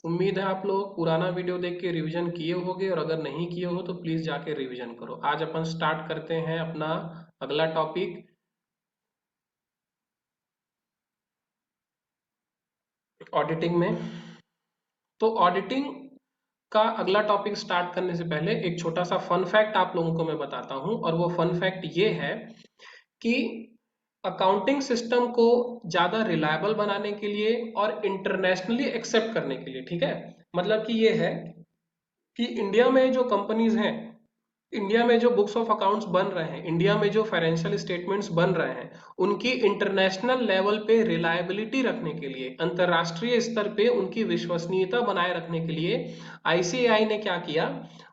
उम्मीद है आप लोग पुराना वीडियो देख के रिवीजन किए होगे, और अगर नहीं किए हो तो प्लीज जाके रिवीजन करो। आज अपन स्टार्ट करते हैं अपना अगला टॉपिक, ऑडिटिंग में। तो ऑडिटिंग का अगला टॉपिक स्टार्ट करने से पहले एक छोटा सा फन फैक्ट आप लोगों को मैं बताता हूं, और वो फन फैक्ट ये है कि अकाउंटिंग सिस्टम को ज्यादा रिलायबल बनाने के लिए और इंटरनेशनली एक्सेप्ट करने के लिए, ठीक है, मतलब कि ये है कि इंडिया में जो कंपनीज हैं, इंडिया में जो बुक्स ऑफ अकाउंट्स बन रहे हैं, इंडिया में जो फाइनेंशियल स्टेटमेंट्स बन रहे हैं, उनकी इंटरनेशनल लेवल पे रिलायबिलिटी रखने के लिए, अंतरराष्ट्रीय स्तर पे उनकी विश्वसनीयता बनाए रखने के लिए आईसीएआई ने क्या किया,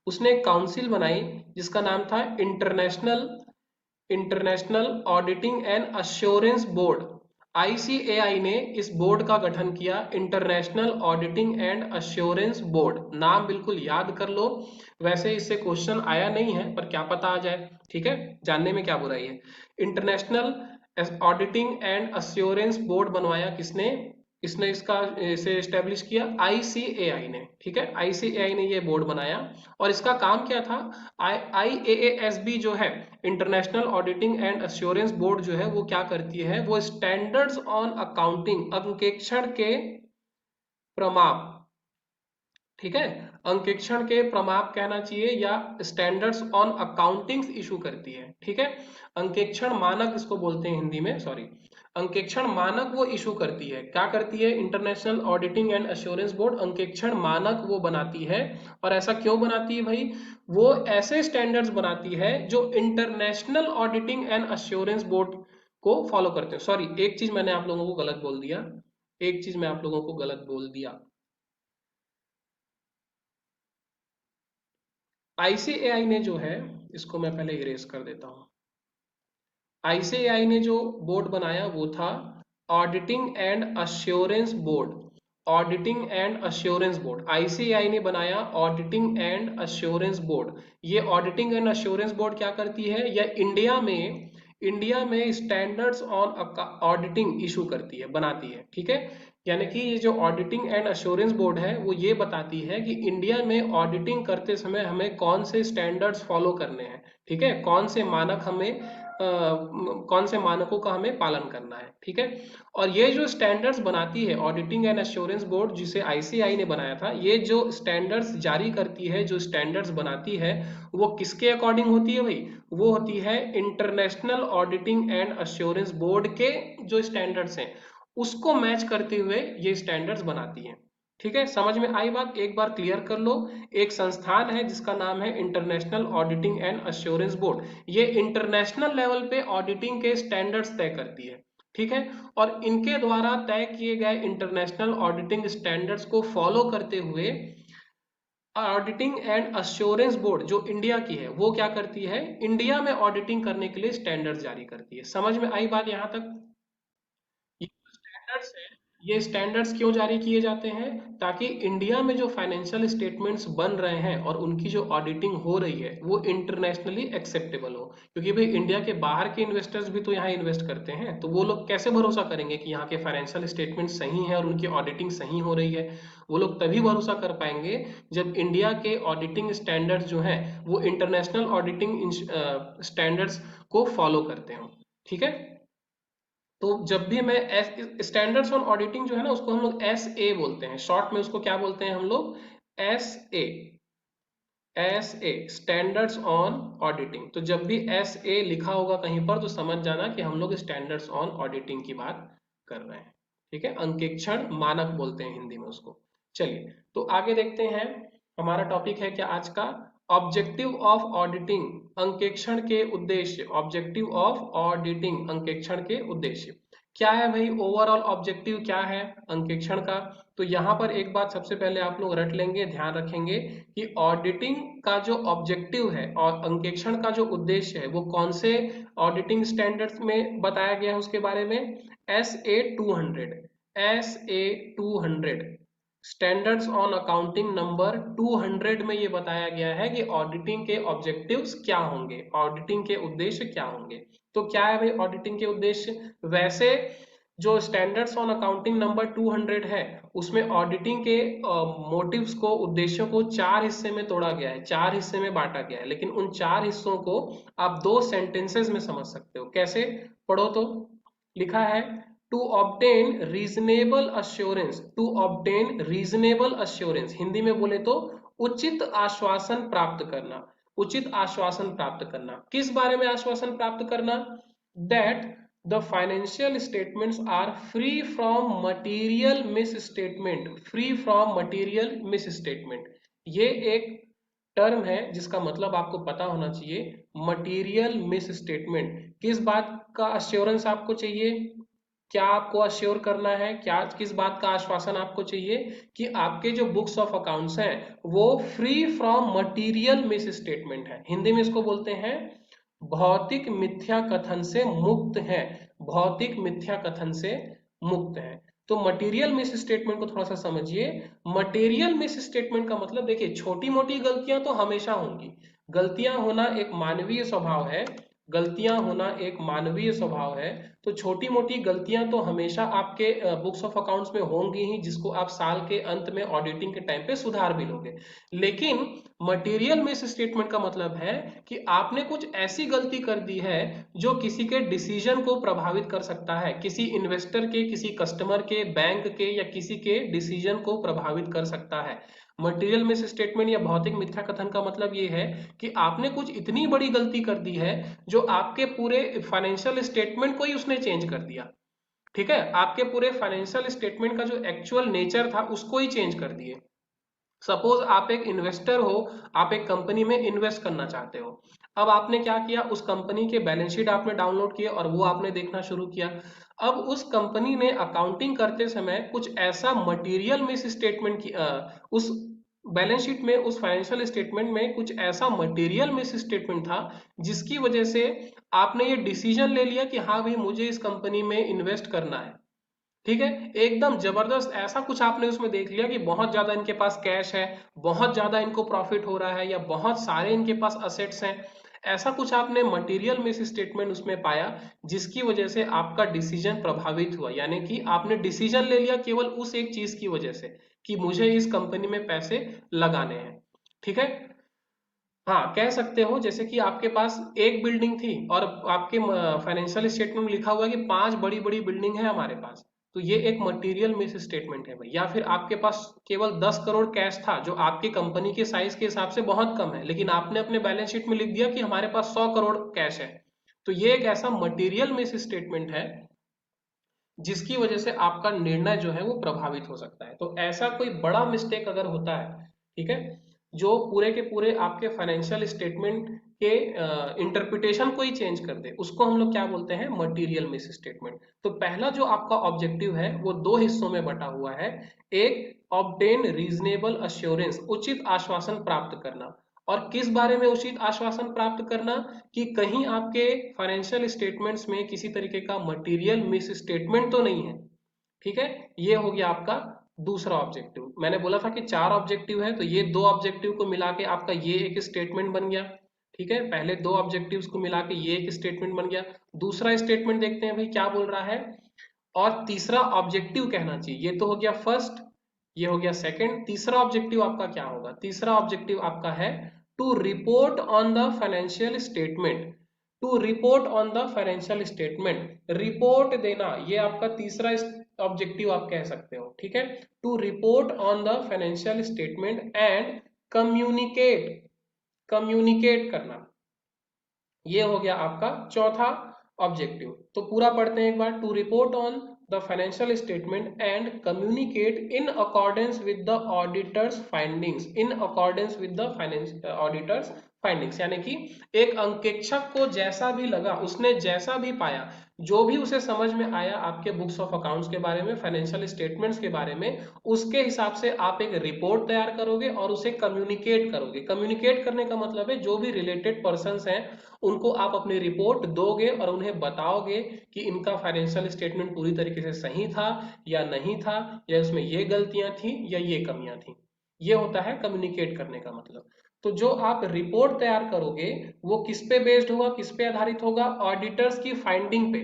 उसने एक काउंसिल बनाई जिसका नाम था international international auditing and assurance board. ICAI ने इस बोर्ड का गठन किया, international auditing and assurance board. नाम बिल्कुल याद कर लो, वैसे इससे क्वेश्चन आया नहीं है पर क्या पता आ जाए, ठीक है, जानने में क्या बुराई है। International auditing and assurance board बनवाया किसने, इसने इसका इसे एस्टेब्लिश किया आईसीएआई ने, ठीक है, आईसीएआई ने ये बोर्ड बनाया। और इसका काम क्या था, आईएएएसबी जो है, international auditing and assurance board जो है, वो क्या करती है, वो स्टैंडर्ड्स ऑन अकाउंटिंग, अंकेक्षण के प्रमाप, ठीक है, अंकेक्षण के प्रमाप कहना चाहिए, या स्टैंडर्ड्स ऑन अकाउंटिंग इशू करती है, ठीक है। अंकेक्षण मानक इसको बोलते हैं हिंदी में, सॉरी, अंकेक्षण मानक वो इशू करती है। क्या करती है international auditing and assurance board, अंकेक्षण मानक वो बनाती है। और ऐसा क्यों बनाती है भाई, वो ऐसे स्टैंडर्ड्स बनाती है जो international auditing and assurance board को फॉलो करते हैं। सॉरी, एक चीज मैंने आप लोगों को गलत बोल दिया, एक चीज मैं आप लोगों को गलत बोल दिया। आईसीएआई ने जो है, इसको मैं पहले इरेज कर देता हूं। आईसीएआई ने जो बोर्ड बनाया वो था auditing and assurance board, auditing and assurance board. ICAI ने बनाया ऑडिटिंग एंड अश्योरेंस बोर्ड। ये ऑडिटिंग एंड अश्योरेंस बोर्ड क्या करती है, यह इंडिया में स्टैंडर्ड्स ऑन ऑडिटिंग इशू करती है, बनाती है, ठीक है। यानी कि ये जो ऑडिटिंग एंड अश्योरेंस बोर्ड है, वो ये बताती है कि इंडिया में ऑडिटिंग करते समय हमें कौन से स्टैंडर्ड्स फॉलो करने हैं, ठीक है, कौन से मानक हमें कौन से मानकों का हमें पालन करना है, ठीक है। और ये जो स्टैंडर्ड्स बनाती है ऑडिटिंग एंड एश्योरेंस बोर्ड, जिसे आईसीआई ने बनाया था, ये जो स्टैंडर्ड्स जारी करती है, जो स्टैंडर्ड्स बनाती है, वो किसके अकॉर्डिंग होती है भाई, वो होती है international auditing and assurance board के जो स्टैंडर्ड्स हैं, उसको मैच करते हुए ये स्टैंडर्ड्स बनाती है, ठीक है। समझ में आई बात, एक बार क्लियर कर लो। एक संस्थान है जिसका नाम है international auditing and assurance board, ये इंटरनेशनल लेवल पे ऑडिटिंग के स्टैंडर्ड्स तय करती है, ठीक है। और इनके द्वारा तय किए गए इंटरनेशनल ऑडिटिंग स्टैंडर्ड्स को फॉलो करते हुए ऑडिटिंग एंड अश्योरेंस बोर्ड जो इंडिया की है, वो क्या करती है, इंडिया में ऑडिटिंग करने के लिए स्टैंडर्ड्स जारी करती है। समझ में आई बात यहां तक। ये स्टैंडर्ड्स हैं, ये स्टैंडर्ड्स क्यों जारी किए जाते हैं, ताकि इंडिया में जो फाइनेंशियल स्टेटमेंट्स बन रहे हैं और उनकी जो ऑडिटिंग हो रही है वो इंटरनेशनली एक्सेप्टेबल हो। क्योंकि भाई इंडिया के बाहर के इन्वेस्टर्स भी तो यहाँ इन्वेस्ट करते हैं, तो वो लोग कैसे भरोसा करेंगे कि यहाँ के फाइनेंशियल स्टेटमेंट सही है और उनकी ऑडिटिंग सही हो रही है। वो लोग तभी भरोसा कर पाएंगे जब इंडिया के ऑडिटिंग स्टैंडर्ड्स जो हैं वो इंटरनेशनल ऑडिटिंग स्टैंडर्ड्स को फॉलो करते हो, ठीक है। तो जब भी मैं स्टैंडर्ड्स ऑन ऑडिटिंग जो है ना, उसको हम लोग एस ए बोलते हैं, शॉर्ट में उसको क्या बोलते हैं हम लोग, S A, S A, standards on auditing. तो जब भी एस ए लिखा होगा कहीं पर तो समझ जाना कि हम लोग स्टैंडर्ड्स ऑन ऑडिटिंग की बात कर रहे हैं, ठीक है। अंकेक्षण मानक बोलते हैं हिंदी में उसको। चलिए तो आगे देखते हैं, हमारा टॉपिक है क्या आज का, ऑब्जेक्टिव ऑफ ऑडिटिंग, अंकेक्षण के उद्देश्य, ऑब्जेक्टिव ऑफ ऑडिटिंग, अंकेक्षण के उद्देश्य क्या है भाई, ओवरऑल ऑब्जेक्टिव क्या है अंकेक्षण का। तो यहाँ पर एक बात सबसे पहले आप लोग रट लेंगे, ध्यान रखेंगे कि ऑडिटिंग का जो ऑब्जेक्टिव है और अंकेक्षण का जो उद्देश्य है वो कौन से ऑडिटिंग स्टैंडर्ड्स में बताया गया है उसके बारे में, S A 200, S A 200, standards on accounting number 200 में ये बताया गया है कि ऑडिटिंग के ऑब्जेक्टिव्स क्या होंगे, ऑडिटिंग के उद्देश्य क्या होंगे। तो क्या है भाई ऑडिटिंग के उद्देश्य, वैसे जो स्टैंडर्ड्स ऑन अकाउंटिंग नंबर 200 है उसमें ऑडिटिंग के मोटिव्स को, उद्देश्यों को 4 हिस्से में तोड़ा गया है, 4 हिस्से में बांटा गया है। लेकिन उन 4 हिस्सों को आप 2 सेंटेंसेस में समझ सकते हो। कैसे? पढ़ो तो। लिखा है to obtain reasonable assurance, to obtain reasonable assurance, Hindi में बोले तो उचित आश्वासन प्राप्त करना। उचित आश्वासन प्राप्त करना, किस बारे में आश्वासन प्राप्त करना? That the financial statements are free from material misstatement, free from material misstatement. ये एक टर्म है जिसका मतलब आपको पता होना चाहिए, मटीरियल मिस स्टेटमेंट। किस बात का अश्योरेंस आपको चाहिए? क्या आपको अश्योर करना है? क्या, किस बात का आश्वासन आपको चाहिए? कि आपके जो बुक्स ऑफ अकाउंट्स हैं वो free from material miss statement है। हिंदी में इसको बोलते हैं भौतिक मिथ्या कथन से मुक्त है, भौतिक मिथ्या कथन से मुक्त है। तो मटेरियल मिस स्टेटमेंट को थोड़ा सा समझिए। मटेरियल मिस स्टेटमेंट का मतलब, देखिए छोटी मोटी गलतियां तो हमेशा होंगी, गलतियां होना एक मानवीय स्वभाव है, गलतियां होना एक मानवीय स्वभाव है। तो छोटी मोटी गलतियां तो हमेशा आपके बुक्स ऑफ अकाउंट्स में होंगी ही, जिसको आप साल के अंत में ऑडिटिंग के टाइम पे सुधार भी लोगे। लेकिन मटेरियल मिस स्टेटमेंट का मतलब है कि आपने कुछ ऐसी गलती कर दी है जो किसी के डिसीजन को प्रभावित कर सकता है, किसी इन्वेस्टर के, किसी कस्टमर के, बैंक के या किसी के डिसीजन को प्रभावित कर सकता है। मटेरियल मिस स्टेटमेंट या भौतिक मिथ्या कथन का मतलब ये है कि आपने कुछ इतनी बड़ी गलती कर दी है जो आपके पूरे फाइनेंशियल स्टेटमेंट को ही उसने चेंज कर दिया। ठीक है, आपके पूरे फाइनेंशियल स्टेटमेंट का जो एक्चुअल नेचर था उसको ही चेंज कर दिए। सपोज आप एक इन्वेस्टर हो, आप एक कंपनी में इन्वेस्ट करना चाहते हो। अब आपने क्या किया, उस कंपनी के बैलेंस शीट आपने डाउनलोड किया और वो आपने देखना शुरू किया। अब उस कंपनी ने अकाउंटिंग करते समय कुछ ऐसा मटेरियल मिस स्टेटमेंट की, उस बैलेंस शीट में, उस फाइनेंशियल स्टेटमेंट में कुछ ऐसा मटेरियल मिस स्टेटमेंट था जिसकी वजह से आपने ये डिसीजन ले लिया कि हाँ भाई मुझे इस कंपनी में इन्वेस्ट करना है। ठीक है, एकदम जबरदस्त ऐसा कुछ आपने उसमें देख लिया कि बहुत ज्यादा इनके पास कैश है, बहुत ज्यादा इनको प्रॉफिट हो रहा है, या बहुत सारे इनके पास असेट्स हैं। ऐसा कुछ आपने मटेरियल मिस स्टेटमेंट उसमें पाया जिसकी वजह से आपका डिसीजन प्रभावित हुआ, यानी कि आपने डिसीजन ले लिया केवल उस एक चीज की वजह से कि मुझे इस कंपनी में पैसे लगाने हैं। ठीक है, हाँ कह सकते हो जैसे कि आपके पास एक बिल्डिंग थी और आपके फाइनेंशियल स्टेटमेंट में लिखा हुआ है कि 5 बड़ी बड़ी बिल्डिंग है हमारे पास, तो ये एक मटेरियल मिस स्टेटमेंट है भाई। या फिर आपके पास केवल 10 करोड़ कैश था जो आपकी कंपनी के साइज के हिसाब से बहुत कम है, लेकिन आपने अपने बैलेंस शीट में लिख दिया कि हमारे पास 100 करोड़ कैश है। तो ये एक ऐसा मटेरियल मिस स्टेटमेंट है जिसकी वजह से आपका निर्णय जो है वो प्रभावित हो सकता है। तो ऐसा कोई बड़ा मिस्टेक अगर होता है, ठीक है, जो पूरे के पूरे आपके फाइनेंशियल स्टेटमेंट के इंटरप्रिटेशन को ही चेंज कर दे, उसको हम लोग क्या बोलते हैं, मटेरियल मिस स्टेटमेंट। तो पहला जो आपका ऑब्जेक्टिव है वो 2 हिस्सों में बटा हुआ है। एक, ऑब्टेन रीजनेबल अश्योरेंस, उचित आश्वासन प्राप्त करना। और किस बारे में उचित आश्वासन प्राप्त करना? कि कहीं आपके फाइनेंशियल स्टेटमेंट्स में किसी तरीके का मटेरियल मिस स्टेटमेंट तो नहीं है। ठीक है, ये हो गया आपका दूसरा ऑब्जेक्टिव। मैंने बोला था कि 4 ऑब्जेक्टिव है, तो ये 2 ऑब्जेक्टिव को मिला के आपका ये एक स्टेटमेंट बन गया। ठीक है, पहले 2 ऑब्जेक्टिव्स को मिला के ये एक स्टेटमेंट बन गया। दूसरा स्टेटमेंट देखते हैं भाई क्या बोल रहा है। और तीसरा ऑब्जेक्टिव कहना चाहिए, ये तो हो गया फर्स्ट, ये हो गया सेकंड। तीसरा ऑब्जेक्टिव आपका क्या होगा? तीसरा ऑब्जेक्टिव आपका है to report on the financial statement, to report on the financial statement, report देना, ये आपका तीसरा ऑब्जेक्टिव आप कह सकते हो। ठीक है, to report on the financial statement and communicate, communicate करना, ये हो गया आपका चौथा ऑब्जेक्टिव। तो पूरा पढ़ते हैं एक बार। To report on the financial statement and communicate in accordance with the auditors findings, in accordance with the finance auditors findings, यानी कि एक अंकेक्षक को जैसा भी लगा, उसने जैसा भी पाया, जो भी उसे समझ में आया आपके बुक्स ऑफ अकाउंट्स के बारे में, फाइनेंशियल स्टेटमेंट्स के बारे में, उसके हिसाब से आप एक रिपोर्ट तैयार करोगे और उसे कम्युनिकेट करोगे। कम्युनिकेट करने का मतलब है जो भी रिलेटेड पर्संस हैं उनको आप अपनी रिपोर्ट दोगे और उन्हें बताओगे कि इनका फाइनेंशियल स्टेटमेंट पूरी तरीके से सही था या नहीं था, या इसमें ये गलतियां थी या ये कमियां थी। ये होता है कम्युनिकेट करने का मतलब। तो जो आप रिपोर्ट तैयार करोगे वो किस पे बेस्ड होगा, किस पे आधारित होगा? ऑडिटर्स की फाइंडिंग पे।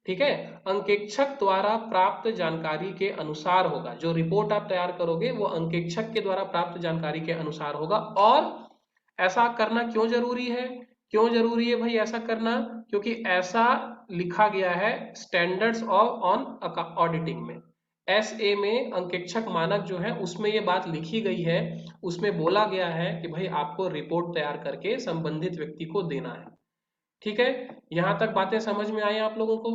ठीक है, अंकेक्षक द्वारा प्राप्त जानकारी के अनुसार होगा। जो रिपोर्ट आप तैयार करोगे वो अंकेक्षक के द्वारा प्राप्त जानकारी के अनुसार होगा। और ऐसा करना क्यों जरूरी है? क्यों जरूरी है भाई ऐसा करना? क्योंकि ऐसा लिखा गया है स्टैंडर्ड्स ऑफ ऑन ऑडिटिंग में। एसए में अंकेक्षक मानक जो है उसमें ये बात लिखी गई है, उसमें बोला गया है कि भाई आपको रिपोर्ट तैयार करके संबंधित व्यक्ति को देना है। ठीक है, यहां तक बातें समझ में आई आप लोगों को?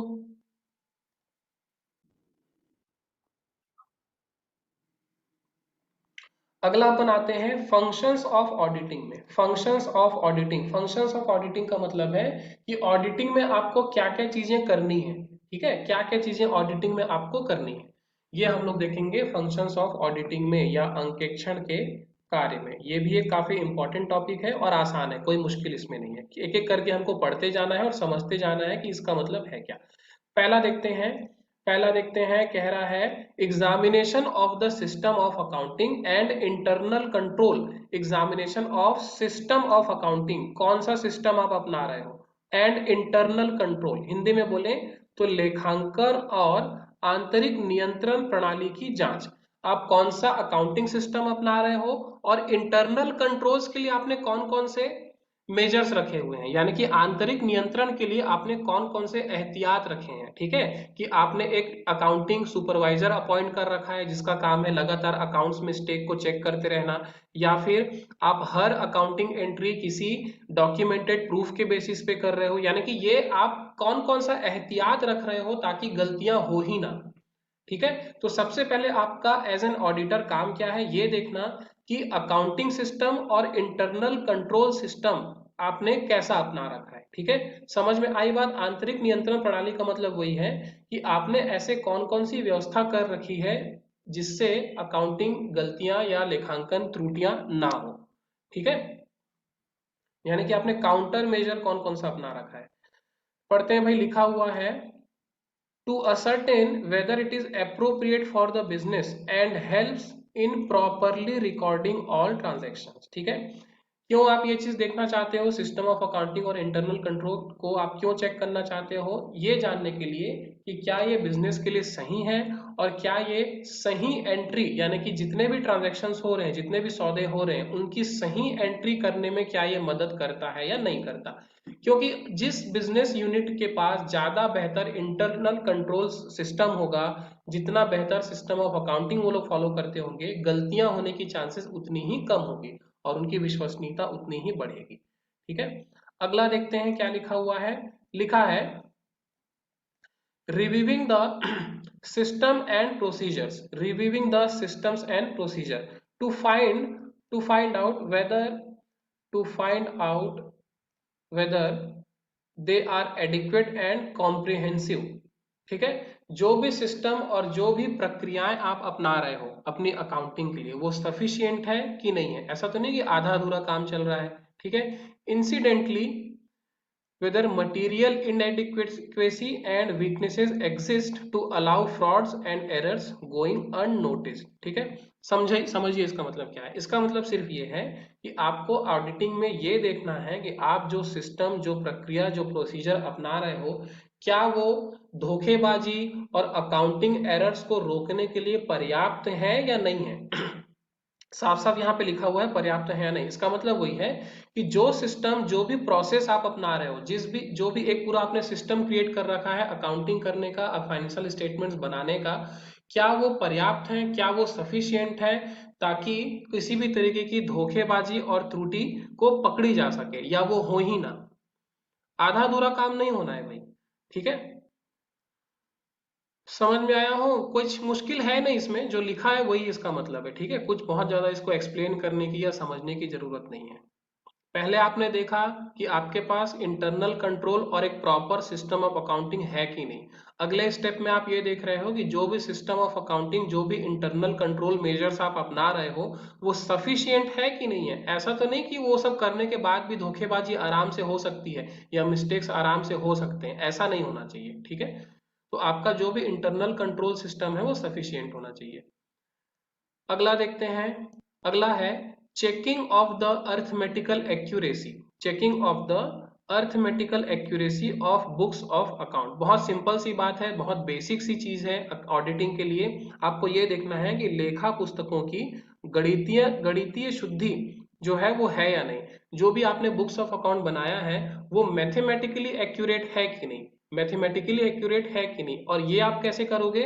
अगला अपन आते हैं फंक्शंस ऑफ ऑडिटिंग में। Functions of auditing, functions of auditing का मतलब है कि ऑडिटिंग में आपको क्या क्या चीजें करनी है। ठीक है, क्या क्या चीजें ऑडिटिंग में आपको करनी है, ये हम लोग देखेंगे फंक्शंस ऑफ ऑडिटिंग में या अंकेक्षण के कार्य में। ये भी एक काफी इंपॉर्टेंट टॉपिक है और आसान है, कोई मुश्किल इसमें नहीं है। एक एक करके हमको पढ़ते जाना है और समझते जाना है कि इसका मतलब है क्या। पहला देखते हैं, पहला देखते हैं, कह रहा है examination of the system of accounting and internal control. Examination of system of accounting, कौन सा सिस्टम आप अपना रहे हो, एंड इंटरनल कंट्रोल, हिंदी में बोले तो लेखांकन और आंतरिक नियंत्रण प्रणाली की जांच। आप कौन सा अकाउंटिंग सिस्टम अपना रहे हो और इंटरनल कंट्रोल्स के लिए आपने कौन कौन से मेजर्स रखे हुए हैं, यानी कि आंतरिक नियंत्रण के लिए आपने कौन कौन से एहतियात रखे हैं। ठीक है, कि आपने एक अकाउंटिंग सुपरवाइजर अपॉइंट कर रखा है जिसका काम है लगातार अकाउंट्स मिस्टेक को चेक करते रहना, या फिर आप हर अकाउंटिंग एंट्री किसी डॉक्यूमेंटेड प्रूफ के बेसिस पे कर रहे हो, यानी कि ये आप कौन कौन सा एहतियात रख रहे हो ताकि गलतियां हो ही ना। ठीक है, तो सबसे पहले आपका एज एन ऑडिटर काम क्या है ये देखना कि अकाउंटिंग सिस्टम और इंटरनल कंट्रोल सिस्टम आपने कैसा अपना रखा है। ठीक है, समझ में आई बात? आंतरिक नियंत्रण प्रणाली का मतलब वही है कि आपने ऐसे कौन कौन सी व्यवस्था कर रखी है जिससे अकाउंटिंग गलतियां या लेखांकन त्रुटियां ना हो। ठीक है, यानी कि आपने काउंटर मेजर कौन कौन सा अपना रखा है। पढ़ते हैं भाई, लिखा हुआ है to ascertain whether it is appropriate for the business and helps in properly recording all transactions। ठीक है, क्यों आप ये चीज देखना चाहते हो, सिस्टम ऑफ अकाउंटिंग और इंटरनल कंट्रोल को आप क्यों चेक करना चाहते हो? ये जानने के लिए कि क्या ये बिजनेस के लिए सही है और क्या ये सही एंट्री, यानी कि जितने भी ट्रांजैक्शंस हो रहे हैं, जितने भी सौदे हो रहे हैं, उनकी सही एंट्री करने में क्या ये मदद करता है या नहीं करता। क्योंकि जिस बिजनेस यूनिट के पास ज्यादा बेहतर इंटरनल कंट्रोल सिस्टम होगा, जितना बेहतर सिस्टम ऑफ अकाउंटिंग वो लोग फॉलो करते होंगे, गलतियां होने की चांसेस उतनी ही कम होगी और उनकी विश्वसनीयता उतनी ही बढ़ेगी। ठीक है, अगला देखते हैं क्या लिखा हुआ है। लिखा है reviewing the system and procedures, reviewing the systems and procedure to find out whether to find out whether they are adequate and comprehensive। ठीक है, जो भी सिस्टम और जो भी प्रक्रियाएं आप अपना रहे हो अपनी अकाउंटिंग के लिए वो सफिशियंट है कि नहीं है। ऐसा तो नहीं कि आधा अधूरा काम चल रहा है। ठीक है, incidentally whether material inadequacy and weaknesses exist to allow frauds and errors going unnoticed। ठीक है, समझिए इसका मतलब क्या है। इसका मतलब सिर्फ ये है कि आपको ऑडिटिंग में ये देखना है कि आप जो सिस्टम, जो प्रक्रिया, जो प्रोसीजर अपना रहे हो, क्या वो धोखेबाजी और अकाउंटिंग एरर्स को रोकने के लिए पर्याप्त है या नहीं है। साफ साफ यहाँ पे लिखा हुआ है पर्याप्त है या नहीं। इसका मतलब वही है कि जो सिस्टम, जो भी प्रोसेस आप अपना रहे हो, जो भी एक पूरा आपने सिस्टम क्रिएट कर रखा है अकाउंटिंग करने का, फाइनेंशियल स्टेटमेंट्स बनाने का, क्या वो पर्याप्त है, क्या वो सफिशियंट है ताकि किसी भी तरीके की धोखेबाजी और त्रुटि को पकड़ी जा सके या वो हो ही ना। आधा अधूरा काम नहीं होना है भाई। ठीक है, समझ में आया हो? कुछ मुश्किल है नहीं इसमें, जो लिखा है वही इसका मतलब है। ठीक है, कुछ बहुत ज्यादा इसको एक्सप्लेन करने की या समझने की जरूरत नहीं है। पहले आपने देखा कि आपके पास इंटरनल कंट्रोल और एक प्रॉपर सिस्टम ऑफ अकाउंटिंग है कि नहीं। अगले स्टेप में आप ये देख रहे हो कि जो भी सिस्टम ऑफ अकाउंटिंग, जो भी इंटरनल कंट्रोल मेजर्स आप अपना रहे हो वो सफिशियंट है कि नहीं है। ऐसा तो नहीं कि वो सब करने के बाद भी धोखेबाजी आराम से हो सकती है या मिस्टेक्स आराम से हो सकते हैं, ऐसा नहीं होना चाहिए। ठीक है, तो आपका जो भी इंटरनल कंट्रोल सिस्टम है वो सफिशियंट होना चाहिए। अगला देखते हैं, अगला है checking of the arithmetical accuracy. Checking of the arithmetical accuracy of books of account. बहुत सिंपल सी बात है, बहुत बेसिक सी चीज है ऑडिटिंग के लिए। आपको ये देखना है कि लेखा पुस्तकों की गणितीय गणितीय शुद्धि जो है वो है या नहीं। जो भी आपने बुक्स ऑफ अकाउंट बनाया है वो मैथमेटिकली एक्यूरेट है कि नहीं, मैथमेटिकली एक्यूरेट है कि नहीं। और ये आप कैसे करोगे,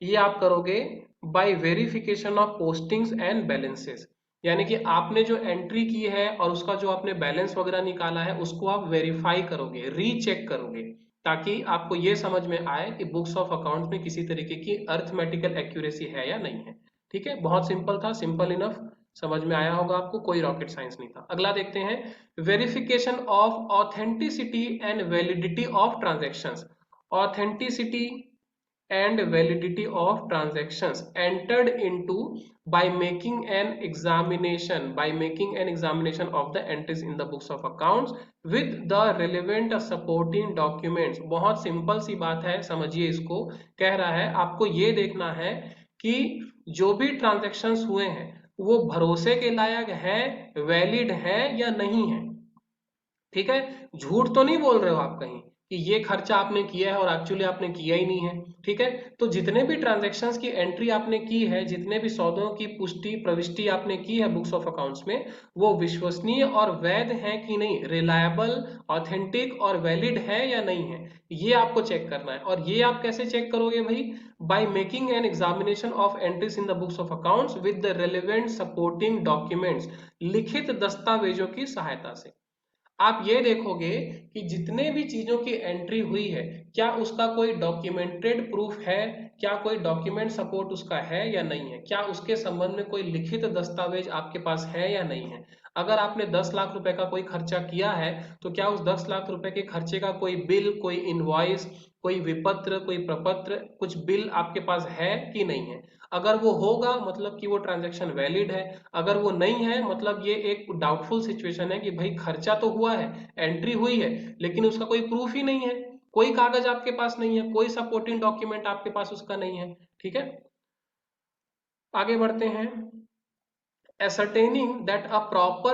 ये आप करोगे by verification of postings and balances. यानी कि आपने जो एंट्री की है और उसका जो आपने बैलेंस वगैरह निकाला है उसको आप वेरीफाई करोगे, रीचेक करोगे, ताकि आपको ये समझ में आए कि बुक्स ऑफ अकाउंट्स में किसी तरीके की अर्थमेटिकल एक्यूरेसी है या नहीं है। ठीक है, बहुत सिंपल था, सिंपल इनफ, समझ में आया होगा आपको, कोई रॉकेट साइंस नहीं था। अगला देखते हैं, verification of authenticity and validity of transactions. Authenticity and validity of transactions entered into by making an examination of the entries in the books of accounts with the relevant supporting documents। बहुत simple सी बात है, समझिए इसको। कह रहा है आपको ये देखना है कि जो भी ट्रांजेक्शन्स हुए हैं वो भरोसे के लायक है, वैलिड है या नहीं है। ठीक है, झूठ तो नहीं बोल रहे हो आप कहीं कि ये खर्चा आपने किया है और एक्चुअली आपने किया ही नहीं है। ठीक है, तो जितने भी ट्रांजैक्शंस की एंट्री आपने की है, जितने भी सौदों की पुष्टि प्रविष्टि आपने की है बुक्स ऑफ अकाउंट्स में, वो विश्वसनीय और वैध है कि नहीं, रिलायबल, ऑथेंटिक और वैलिड है या नहीं है, ये आपको चेक करना है। और ये आप कैसे चेक करोगे भाई, by making an examination of entries in the books of accounts with the relevant supporting documents, लिखित दस्तावेजों की सहायता से। आप ये देखोगे कि जितने भी चीजों की एंट्री हुई है, क्या उसका कोई डॉक्यूमेंटेड प्रूफ है, क्या कोई डॉक्यूमेंट सपोर्ट उसका है या नहीं है, क्या उसके संबंध में कोई लिखित दस्तावेज आपके पास है या नहीं है। अगर आपने 10 लाख रुपए का कोई खर्चा किया है तो क्या उस 10 लाख रुपए के खर्चे का कोई बिल, कोई इनवॉइस, कोई विपत्र, कोई प्रपत्र, कुछ बिल आपके पास है कि नहीं है। अगर वो होगा मतलब कि वो ट्रांजैक्शन वैलिड है, अगर वो नहीं है मतलब ये एक डाउटफुल सिचुएशन है कि भाई खर्चा तो हुआ है, एंट्री हुई है, लेकिन उसका कोई प्रूफ ही नहीं है, कोई कागज आपके पास नहीं है, कोई सपोर्टिंग डॉक्यूमेंट आपके पास उसका नहीं है। ठीक है, आगे बढ़ते हैं। ascertaining that a proper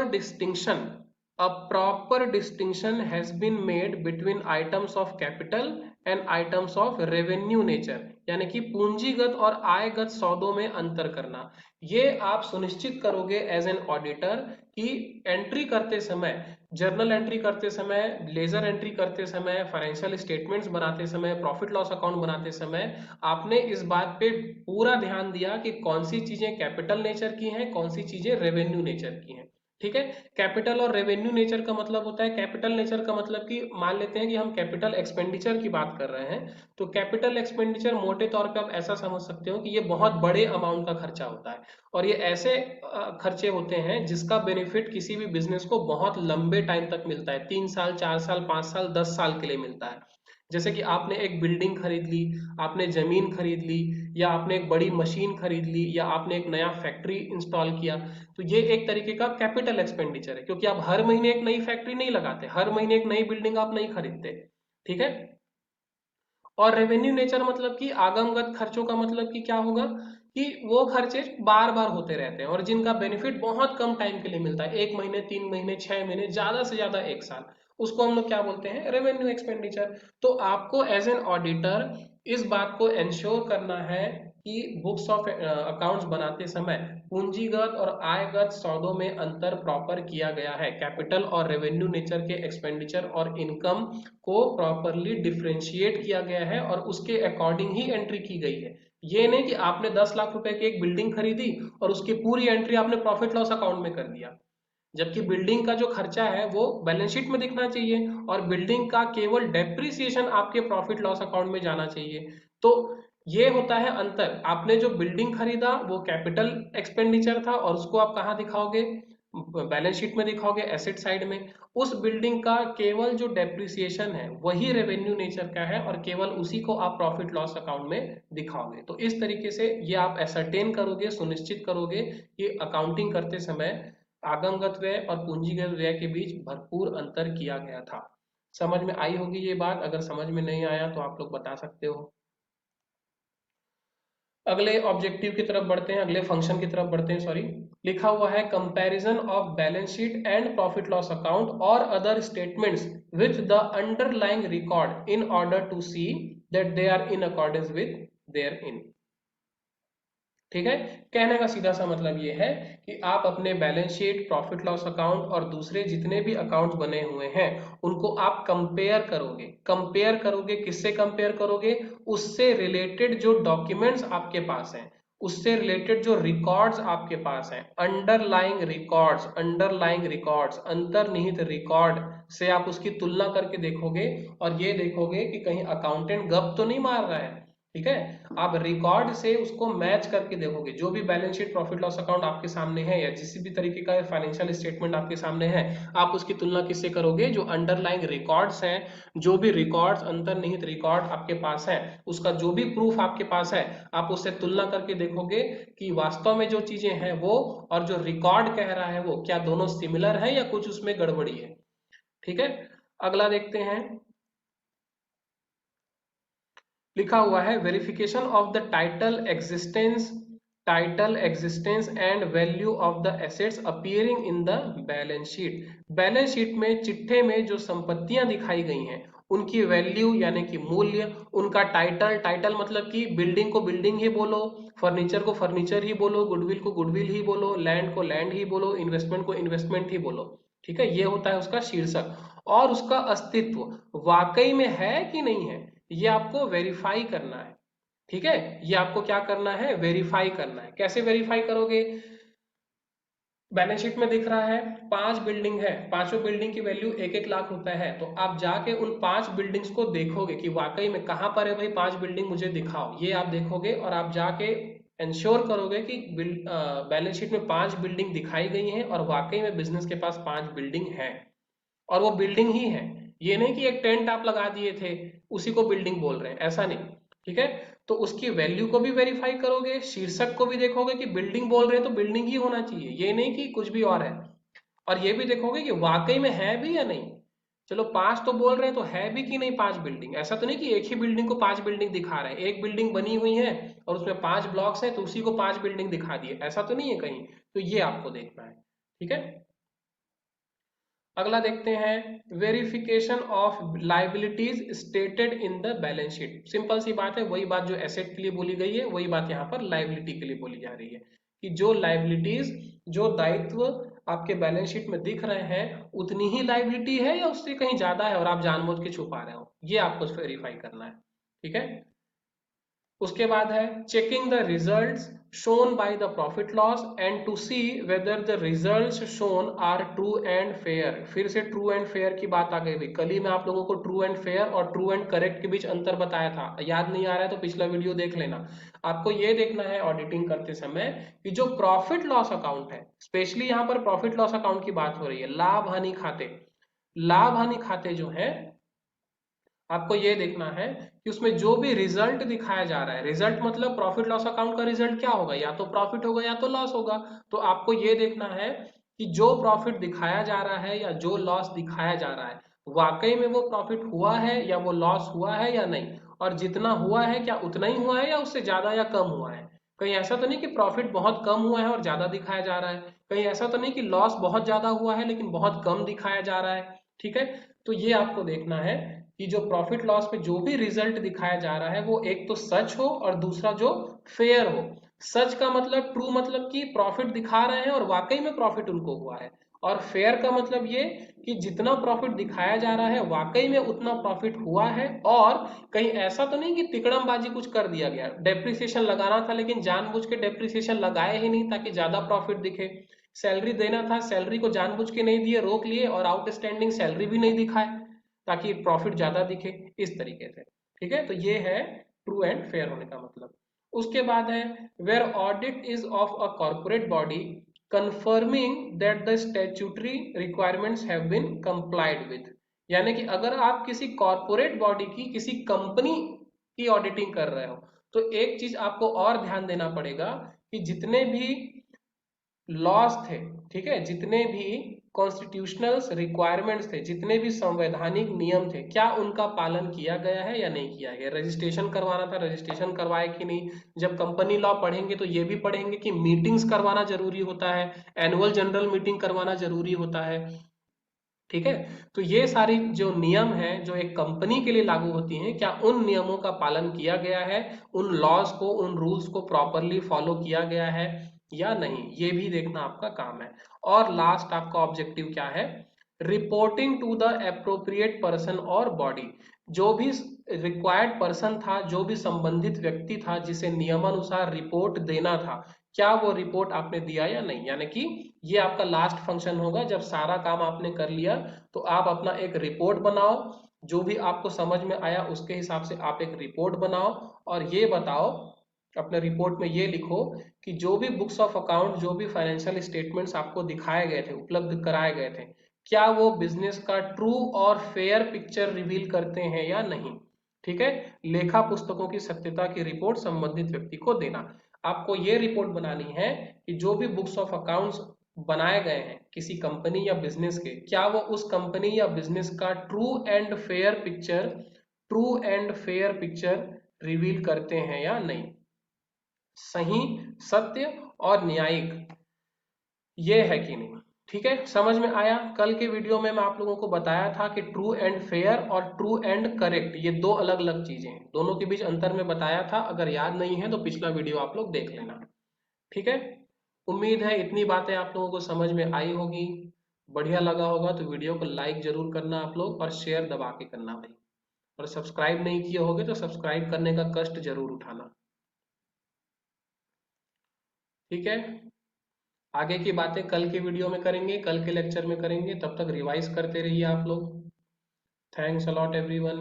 distinction has been made between items of capital and items of revenue nature। यानी कि पूंजीगत और आयगत सौदों में अंतर करना। ये आप सुनिश्चित करोगे एज एन ऑडिटर कि एंट्री करते समय, जर्नल एंट्री करते समय, लेजर एंट्री करते समय, फाइनेंशियल स्टेटमेंट्स बनाते समय, प्रॉफिट लॉस अकाउंट बनाते समय आपने इस बात पे पूरा ध्यान दिया कि कौन सी चीजें कैपिटल नेचर की हैं, कौन सी चीजें रेवेन्यू नेचर की हैं। ठीक है, कैपिटल और रेवेन्यू नेचर का मतलब होता है, कैपिटल नेचर का मतलब कि मान लेते हैं कि हम कैपिटल एक्सपेंडिचर की बात कर रहे हैं, तो कैपिटल एक्सपेंडिचर मोटे तौर पे आप ऐसा समझ सकते हो कि ये बहुत बड़े अमाउंट का खर्चा होता है और ये ऐसे खर्चे होते हैं जिसका बेनिफिट किसी भी बिजनेस को बहुत लंबे टाइम तक मिलता है, 3 साल, 4 साल, 5 साल, 10 साल के लिए मिलता है। जैसे कि आपने एक बिल्डिंग खरीद ली, आपने जमीन खरीद ली, या आपने एक बड़ी मशीन खरीद ली, या आपने एक नया फैक्ट्री इंस्टॉल किया, तो ये एक तरीके का कैपिटल एक्सपेंडिचर है, क्योंकि आप हर महीने एक नई फैक्ट्री नहीं लगाते, हर महीने एक नई बिल्डिंग आप नहीं खरीदते। ठीक है, और रेवेन्यू नेचर मतलब कि आगमगत खर्चों का मतलब कि क्या होगा कि वो खर्चे बार बार होते रहते हैं और जिनका बेनिफिट बहुत कम टाइम के लिए मिलता है, 1 महीने, 3 महीने, 6 महीने, ज्यादा से ज्यादा 1 साल, उसको हम लोग क्या बोलते हैं, रेवेन्यू एक्सपेंडिचर। तो आपको एज एन ऑडिटर इस बात को इंश्योर करना है कि बुक्स ऑफ अकाउंट्स बनाते समय पूंजीगत और आयगत सौदों में अंतर प्रॉपर किया गया है, कैपिटल और रेवेन्यू नेचर के एक्सपेंडिचर और इनकम को प्रॉपरली डिफ्रेंशिएट किया गया है और उसके अकॉर्डिंग ही एंट्री की गई है। ये नहीं कि आपने 10 लाख रुपए की एक बिल्डिंग खरीदी और उसकी पूरी एंट्री आपने प्रॉफिट लॉस अकाउंट में कर दिया, जबकि बिल्डिंग का जो खर्चा है वो बैलेंस शीट में दिखना चाहिए और बिल्डिंग का केवल डेप्रिसिएशन आपके प्रॉफिट लॉस अकाउंट में जाना चाहिए। तो ये होता है अंतर। आपने जो बिल्डिंग खरीदा वो कैपिटल एक्सपेंडिचर था और उसको आप कहाँ दिखाओगे, बैलेंस शीट में दिखाओगे, एसेट साइड में। उस बिल्डिंग का केवल जो डेप्रिसिएशन है वही रेवेन्यू नेचर का है और केवल उसी को आप प्रॉफिट लॉस अकाउंट में दिखाओगे। तो इस तरीके से ये आप एसरटेन करोगे, सुनिश्चित करोगे कि अकाउंटिंग करते समय आगमगत व्यय और पूंजीगत व्यय के बीच भरपूर अंतर किया गया था। समझ में आई होगी ये बात, अगर समझ में नहीं आया तो आप लोग बता सकते हो। अगले ऑब्जेक्टिव की तरफ बढ़ते हैं, अगले फंक्शन की तरफ बढ़ते हैं, सॉरी। लिखा हुआ है comparison of balance sheet and profit loss account और other statements with the underlying record in order to see that they are in accordance with therein. ठीक है, कहने का सीधा सा मतलब ये है कि आप अपने balance sheet, profit loss account और दूसरे जितने भी अकाउंट बने हुए हैं उनको आप कंपेयर करोगे। कंपेयर करोगे किससे कंपेयर करोगे? उससे रिलेटेड जो डॉक्यूमेंट्स आपके पास हैं, उससे रिलेटेड जो रिकॉर्ड्स आपके पास हैं, अंडरलाइंग रिकॉर्ड्स, अंडरलाइंग रिकॉर्ड्स, अंतर्निहित रिकॉर्ड से आप उसकी तुलना करके देखोगे और ये देखोगे कि कहीं अकाउंटेंट गप तो नहीं मार रहा है। ठीक है, आप रिकॉर्ड से उसको मैच करके देखोगे। जो भी balance sheet, profit loss account आपके सामने है या जिस भी तरीके का फाइनेंशियल स्टेटमेंट आपके सामने है, आप उसकी तुलना किससे करोगे? जो अंडरलाइंग रिकॉर्ड्स हैं, जो भी रिकॉर्ड्स, अंतर्निहित रिकॉर्ड आपके पास है, उसका जो भी प्रूफ आपके पास है, आप उससे तुलना करके देखोगे कि वास्तव में जो चीजें हैं वो और जो रिकॉर्ड कह रहा है वो क्या दोनों सिमिलर है या कुछ उसमें गड़बड़ी है। ठीक है, अगला देखते हैं। लिखा हुआ है verification of the title existence and value of the assets appearing in the balance sheet. Balance sheet में, चिट्ठे में जो संपत्तियां दिखाई गई हैं उनकी वैल्यू यानी कि मूल्य, उनका टाइटल, टाइटल मतलब कि बिल्डिंग को बिल्डिंग ही बोलो, फर्नीचर को फर्नीचर ही बोलो, गुडविल को गुडविल ही बोलो, लैंड को लैंड ही बोलो, इन्वेस्टमेंट को इन्वेस्टमेंट ही बोलो। ठीक है, ये होता है उसका शीर्षक। और उसका अस्तित्व वाकई में है कि नहीं है, ये आपको वेरीफाई करना है। ठीक है, ये आपको क्या करना है? वेरीफाई करना है। कैसे वेरीफाई करोगे? बैलेंस शीट में दिख रहा है 5 बिल्डिंग है, पांचों बिल्डिंग की वैल्यू 1-1 लाख रुपए है, तो आप जाके उन 5 बिल्डिंग्स को देखोगे कि वाकई में कहां पर है भाई 5 बिल्डिंग, मुझे दिखाओ। ये आप देखोगे और आप जाके इंश्योर करोगे कि बैलेंस शीट में 5 बिल्डिंग दिखाई गई हैं और वाकई में बिजनेस के पास 5 बिल्डिंग है और वो बिल्डिंग ही है। ये नहीं कि एक टेंट आप लगा दिए थे उसी को बिल्डिंग बोल रहे हैं, ऐसा नहीं। ठीक है, तो उसकी वैल्यू को भी वेरीफाई करोगे, शीर्षक को भी देखोगे कि बिल्डिंग बोल रहे हैं तो बिल्डिंग ही होना चाहिए, ये नहीं कि कुछ भी और है। और ये भी देखोगे कि वाकई में है भी या नहीं। चलो 5 तो बोल रहे हैं तो है भी कि नहीं 5 बिल्डिंग। ऐसा तो नहीं कि एक ही बिल्डिंग को 5 बिल्डिंग दिखा रहे हैं, एक बिल्डिंग बनी हुई है और उसमें 5 ब्लॉक्स हैं तो उसी को 5 बिल्डिंग दिखा दिए, ऐसा तो नहीं है कहीं। तो ये आपको देखना है। ठीक है, अगला देखते हैं verification of liabilities stated in the balance sheet. Simple सी बात है, वही बात जो एसेट के लिए बोली गई है वही बात यहाँ पर लाइबिलिटी के लिए बोली जा रही है कि जो लाइबिलिटीज, जो दायित्व आपके बैलेंस शीट में दिख रहे हैं उतनी ही लाइबिलिटी है या उससे कहीं ज्यादा है और आप जानबूझ के छुपा रहे हो, ये आपको वेरीफाई करना है। ठीक है, उसके बाद है checking the results shown by the profit loss and to see whether the results shown are true and fair। फिर से ट्रू एंड फेयर की बात आ गई। कल ही मैं आप लोगों को ट्रू एंड फेयर और ट्रू एंड करेक्ट के बीच अंतर बताया था, याद नहीं आ रहा है तो पिछला वीडियो देख लेना। आपको ये देखना है ऑडिटिंग करते समय कि जो प्रॉफिट लॉस अकाउंट है, स्पेशली यहाँ पर प्रॉफिट लॉस अकाउंट की बात हो रही है, लाभ हानि खाते, लाभ हानि खाते जो है आपको ये देखना है कि उसमें जो भी रिजल्ट दिखाया जा रहा है, रिजल्ट मतलब प्रॉफिट लॉस अकाउंट का रिजल्ट क्या होगा, या तो प्रॉफिट होगा या तो लॉस होगा। तो आपको ये देखना है कि जो प्रॉफिट दिखाया जा रहा है या जो लॉस दिखाया जा रहा है वाकई में वो प्रॉफिट हुआ है या वो लॉस हुआ है या नहीं, और जितना हुआ है क्या उतना ही हुआ है या उससे ज्यादा या कम हुआ है। कहीं ऐसा तो नहीं कि प्रॉफिट बहुत कम हुआ है और ज्यादा दिखाया जा रहा है, कहीं ऐसा तो नहीं कि लॉस बहुत ज्यादा हुआ है लेकिन बहुत कम दिखाया जा रहा है। ठीक है, तो ये आपको देखना है कि जो प्रॉफिट लॉस में जो भी रिजल्ट दिखाया जा रहा है वो एक तो सच हो और दूसरा जो फेयर हो। सच का मतलब, ट्रू मतलब कि प्रॉफिट दिखा रहे हैं और वाकई में प्रॉफिट उनको हुआ है, और फेयर का मतलब ये कि जितना प्रॉफिट दिखाया जा रहा है वाकई में उतना प्रॉफिट हुआ है, और कहीं ऐसा तो नहीं कि तिकड़मबाजी कुछ कर दिया गया, डेप्रिसिएशन लगाना था लेकिन जानबूझ के डेप्रिसिएशन लगाए ही नहीं ताकि ज्यादा प्रॉफिट दिखे, सैलरी देना था सैलरी को जानबूझ के नहीं दिए, रोक लिए और आउटस्टैंडिंग सैलरी भी नहीं दिखाए ताकि प्रॉफिट ज्यादा दिखे, इस तरीके से। ठीक है, तो ये है ट्रू एंड फेयर होने का मतलब। उसके बाद है where audit is of a corporate body confirming that the statutory requirements have been complied with. यानी कि अगर आप किसी कॉर्पोरेट बॉडी की, किसी कंपनी की ऑडिटिंग कर रहे हो तो एक चीज आपको और ध्यान देना पड़ेगा कि जितने भी लॉस थे, ठीक है, जितने भी कॉन्स्टिट्यूशनल रिक्वायरमेंट्स थे, जितने भी संवैधानिक नियम थे, क्या उनका पालन किया गया है या नहीं किया गया। रजिस्ट्रेशन करवाना था, रजिस्ट्रेशन करवाए कि नहीं। जब कंपनी लॉ पढ़ेंगे तो ये भी पढ़ेंगे कि मीटिंग्स करवाना जरूरी होता है, एनुअल जनरल मीटिंग करवाना जरूरी होता है। ठीक है, तो ये सारी जो नियम हैं जो एक कंपनी के लिए लागू होती हैं, क्या उन नियमों का पालन किया गया है, उन लॉज को, उन रूल्स को प्रॉपरली फॉलो किया गया है या नहीं, ये भी देखना आपका काम है। और लास्ट आपका ऑब्जेक्टिव क्या है, reporting to the appropriate person और बॉडी। जो भी रिक्वायर्ड पर्सन था, जो भी संबंधित व्यक्ति था जिसे नियमानुसार रिपोर्ट देना था, क्या वो रिपोर्ट आपने दिया या नहीं। यानी कि ये आपका लास्ट फंक्शन होगा, जब सारा काम आपने कर लिया तो आप अपना एक रिपोर्ट बनाओ, जो भी आपको समझ में आया उसके हिसाब से आप एक रिपोर्ट बनाओ, और ये बताओ अपने रिपोर्ट में ये लिखो कि जो भी बुक्स ऑफ अकाउंट, जो भी फाइनेंशियल स्टेटमेंट्स आपको दिखाए गए थे, उपलब्ध कराए गए थे, क्या वो बिजनेस का ट्रू और फेयर पिक्चर रिवील करते हैं या नहीं। ठीक है, लेखा पुस्तकों की सत्यता की रिपोर्ट संबंधित व्यक्ति को देना। आपको ये रिपोर्ट बनानी है कि जो भी बुक्स ऑफ अकाउंट्स बनाए गए हैं किसी कंपनी या बिजनेस के, क्या वो उस कंपनी या बिजनेस का true and fair picture reveal करते हैं या नहीं। सही, सत्य और न्यायिक ये है कि नहीं। ठीक है, समझ में आया। कल के वीडियो में मैं आप लोगों को बताया था कि ट्रू एंड फेयर और ट्रू एंड करेक्ट ये दो अलग अलग चीजें हैं, दोनों के बीच अंतर में बताया था। अगर याद नहीं है तो पिछला वीडियो आप लोग देख लेना। ठीक है, उम्मीद है इतनी बातें आप लोगों को समझ में आई होगी। बढ़िया लगा होगा तो वीडियो को लाइक जरूर करना आप लोग, और शेयर दबा के करना भाई। और सब्सक्राइब नहीं किए होगे तो सब्सक्राइब करने का कष्ट जरूर उठाना। ठीक है, आगे की बातें कल के वीडियो में करेंगे, कल के लेक्चर में करेंगे। तब तक रिवाइज करते रहिए आप लोग। Thanks a lot everyone.